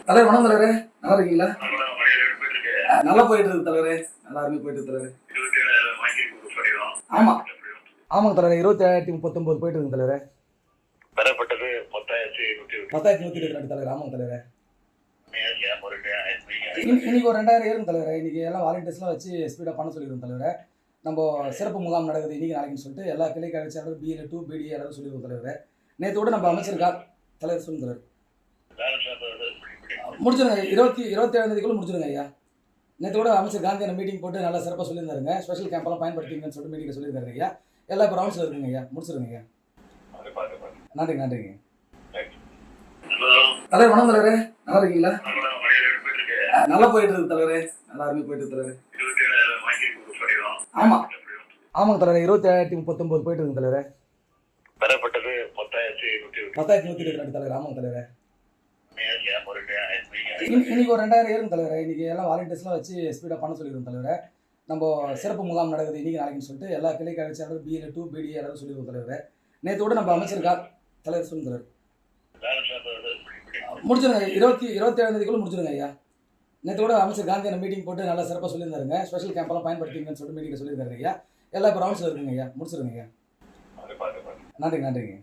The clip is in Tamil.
தலைவர் வணக்கம் தலைவரே, நல்லா இருக்கீங்களா? நல்லா போயிட்டு இருக்கு தலைவரே, நல்லா அருமையாக போயிட்டு இருக்கு தலைவரே. ஆமா ஆமாங்க தலைவரே, 27,39 போயிட்டு இருக்கு தலைவரே. பெறப்பட்டது 10,122 10,122 தலைவர். ஆமாங்க தலைவரே. இன்னைக்கு ஒரு 2000 ஏறுங்க தலைவரே. இன்னைக்கு எல்லாம் வாலண்டியர்ஸ்லாம் வச்சு ஸ்பீடாக பண்ண சொல்லிடுவோம் தலைவரே. நம்ம சிறப்பு முகாம் நடக்குது இன்னைக்கு நாளைக்குன்னு சொல்லிட்டு எல்லா கிளை கழிச்சாலும் BL2 BDA எல்லாரும் சொல்லிடுவோம் தலைவரே. நேற்று கூட நம்ம அமைச்சிருக்கா தலைவர் சொல்லுங்க தலைவர். முடிச்சிருங்க 27 முடிச்சிருங்க ஐயா. நேற்று கூட அமைச்சர் காந்தியான மீட்டிங் போட்டு நல்லா சிறப்பாக சொல்லியிருந்தாருங்க. ஸ்பெஷல் கேம்பெல்லாம் பயன்படுத்திங்கன்னு சொல்லிட்டு மீட்டிங்கில் சொல்லியிருந்தாரு ஐயா. எல்லாம் இப்போ ரவுண்ட்ஸில் இருக்குங்க ஐயா. முடிச்சிருங்க ஐயா. நன்றிங்க நன்றிங்க தலைவர். வணக்கம் தலைவரே, நல்லா இருக்கீங்களா? நல்லா போயிட்டு இருக்கு தலைவரே, நல்லா அருமையாக போயிட்டு இருக்கு தலைவரே. ஆமா ஆமாங்க தலைவரே, 27,39 போயிட்டு இருக்கு தலைவரே. பெறப்பட்டது 10,122 10,122 தலைவர். ஆமாங்க தலைவரே. இன்னைக்கு ஒரு 2000 ஏறுங்க தலைவரே. இன்னைக்கு எல்லாம் வாலண்டியர்ஸ்லாம் வச்சு ஸ்பீடாக பண்ண சொல்லிடுவோம் தலைவரே. நம்ம சிறப்பு முகாம் நடக்குது இன்னைக்கு நாளைக்குன்னு சொல்லிட்டு எல்லா கிளை கழிச்சாலும் BL2 BDA எல்லாரும் சொல்லிடுவோம் தலைவரே. நேற்று கூட நம்ம அமைச்சிருக்கா தலைவர் சொல்லுங்க தலைவர். முடிச்சிருங்க 27 முடிச்சிருங்க ஐயா. நேற்று கூட அமைச்சர் காந்தியான மீட்டிங் போட்டு நல்லா சிறப்பாக சொல்லியிருந்தாருங்க. ஸ்பெஷல் கேம்பெல்லாம் பயன்படுத்திங்கன்னு சொல்லிட்டு மீட்டிங்கில் சொல்லியிருந்தாரு ஐயா. எல்லாம் இப்போ ரவுண்ட்ஸில் இருக்குங்க ஐயா. முடிச்சிருங்க ஐயா. நன்றிங்க நன்றிங்க